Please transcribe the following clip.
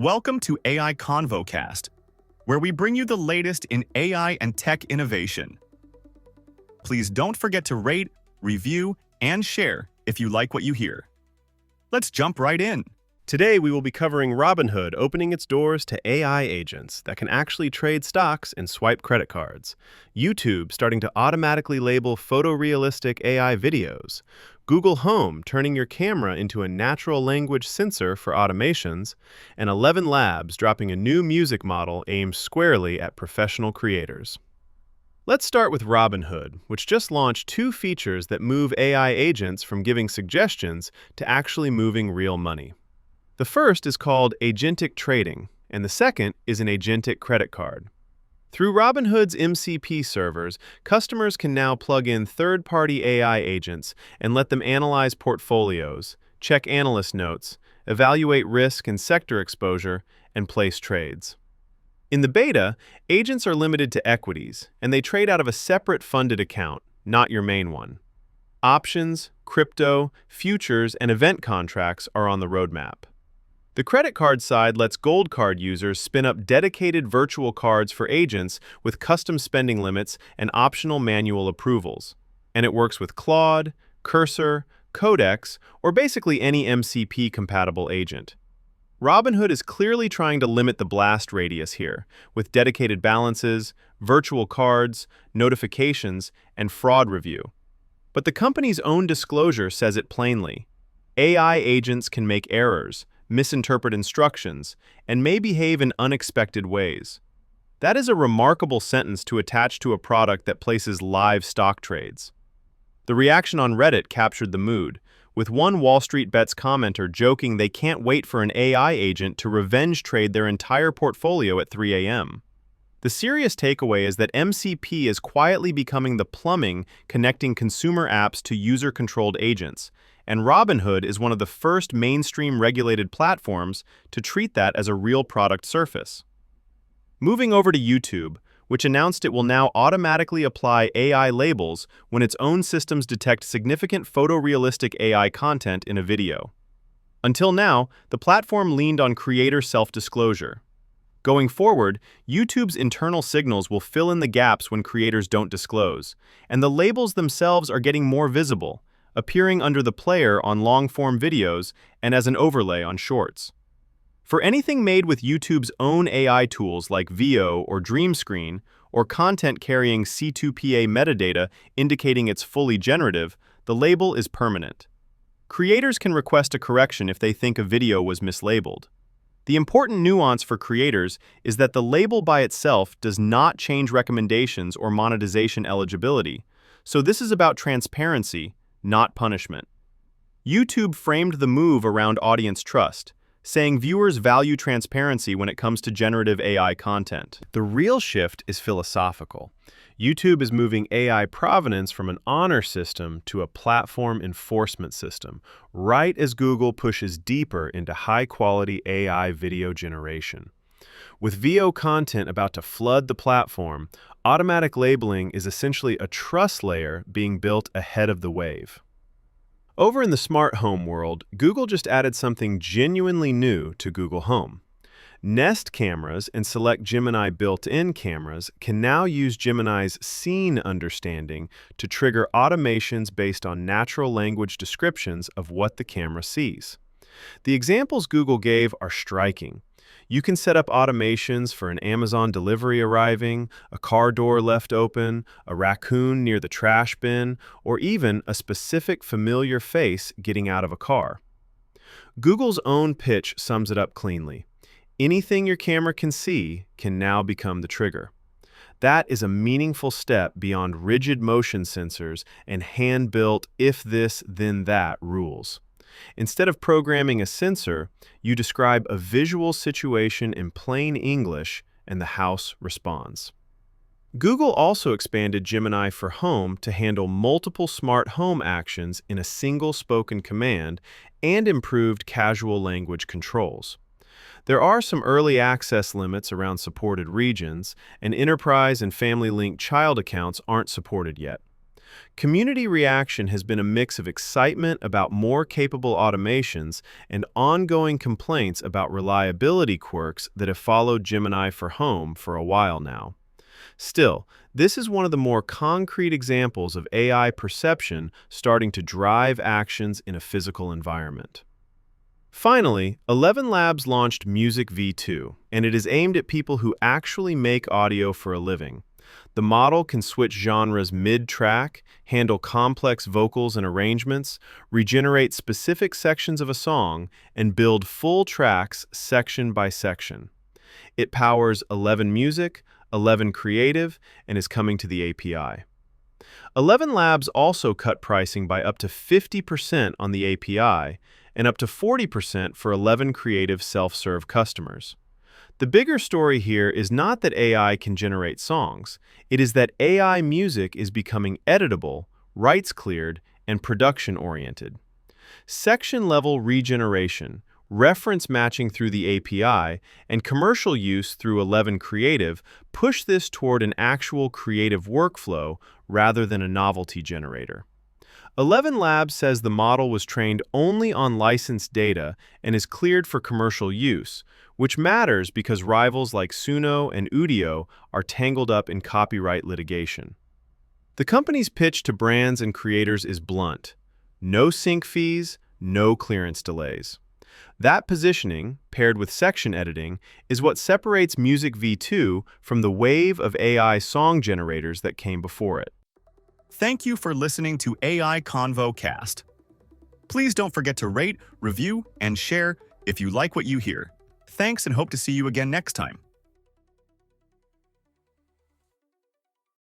Welcome to AI ConvoCast, where we bring you the latest in AI and tech innovation. Please don't forget to rate, review, and share if you like what you hear. Let's jump right in. Today, we will be covering Robinhood opening its doors to AI agents that can actually trade stocks and swipe credit cards, YouTube starting to automatically label photorealistic AI videos, Google Home turning your camera into a natural language sensor for automations, and ElevenLabs dropping a new music model aimed squarely at professional creators. Let's start with Robinhood, which just launched two features that move AI agents from giving suggestions to actually moving real money. The first is called Agentic Trading, and the second is an Agentic Credit Card. Through Robinhood's MCP servers, customers can now plug in third-party AI agents and let them analyze portfolios, check analyst notes, evaluate risk and sector exposure, and place trades. In the beta, agents are limited to equities, and they trade out of a separate funded account, not your main one. Options, crypto, futures, and event contracts are on the roadmap. The credit card side lets Gold Card users spin up dedicated virtual cards for agents with custom spending limits and optional manual approvals. And it works with Claude, Cursor, Codex, or basically any MCP-compatible agent. Robinhood is clearly trying to limit the blast radius here, with dedicated balances, virtual cards, notifications, and fraud review. But the company's own disclosure says it plainly. AI agents can make errors, misinterpret instructions, and may behave in unexpected ways. That is a remarkable sentence to attach to a product that places live stock trades. The reaction on Reddit captured the mood, with one Wall Street Bets commenter joking they can't wait for an AI agent to revenge trade their entire portfolio at 3 a.m. The serious takeaway is that MCP is quietly becoming the plumbing connecting consumer apps to user-controlled agents, and Robinhood is one of the first mainstream regulated platforms to treat that as a real product surface. Moving over to YouTube, which announced it will now automatically apply AI labels when its own systems detect significant photorealistic AI content in a video. Until now, the platform leaned on creator self-disclosure. Going forward, YouTube's internal signals will fill in the gaps when creators don't disclose, and the labels themselves are getting more visible, appearing under the player on long-form videos and as an overlay on shorts. For anything made with YouTube's own AI tools like VO or Dream Screen, or content carrying C2PA metadata indicating it's fully generative, the label is permanent. Creators can request a correction if they think a video was mislabeled. The important nuance for creators is that the label by itself does not change recommendations or monetization eligibility, so this is about transparency, not punishment. YouTube framed the move around audience trust, saying viewers value transparency when it comes to generative AI content. The real shift is philosophical. YouTube is moving AI provenance from an honor system to a platform enforcement system, right as Google pushes deeper into high-quality AI video generation. With VO content about to flood the platform, automatic labeling is essentially a trust layer being built ahead of the wave. Over in the smart home world, Google just added something genuinely new to Google Home. Nest cameras and select Gemini built-in cameras can now use Gemini's scene understanding to trigger automations based on natural language descriptions of what the camera sees. The examples Google gave are striking. You can set up automations for an Amazon delivery arriving, a car door left open, a raccoon near the trash bin, or even a specific familiar face getting out of a car. Google's own pitch sums it up cleanly. Anything your camera can see can now become the trigger. That is a meaningful step beyond rigid motion sensors and hand-built if this, then that rules. Instead of programming a sensor, you describe a visual situation in plain English and the house responds. Google also expanded Gemini for Home to handle multiple smart home actions in a single spoken command and improved casual language controls. There are some early access limits around supported regions, and enterprise and family-linked child accounts aren't supported yet. Community reaction has been a mix of excitement about more capable automations and ongoing complaints about reliability quirks that have followed Gemini for Home for a while now. Still, this is one of the more concrete examples of AI perception starting to drive actions in a physical environment. Finally, ElevenLabs launched Music V2, and it is aimed at people who actually make audio for a living. The model can switch genres mid-track, handle complex vocals and arrangements, regenerate specific sections of a song, and build full tracks section by section. It powers 11 Music, 11 Creative, and is coming to the API. ElevenLabs also cut pricing by up to 50% on the API and up to 40% for 11 Creative self-serve customers. The bigger story here is not that AI can generate songs, it is that AI music is becoming editable, rights-cleared, and production-oriented. Section-level regeneration, reference matching through the API, and commercial use through 11 Creative push this toward an actual creative workflow rather than a novelty generator. ElevenLabs says the model was trained only on licensed data and is cleared for commercial use, which matters because rivals like Suno and Udio are tangled up in copyright litigation. The company's pitch to brands and creators is blunt: no sync fees, no clearance delays. That positioning, paired with section editing, is what separates Music V2 from the wave of AI song generators that came before it. Thank you for listening to AI Convo Cast. Please don't forget to rate, review, and share if you like what you hear. Thanks and hope to see you again next time.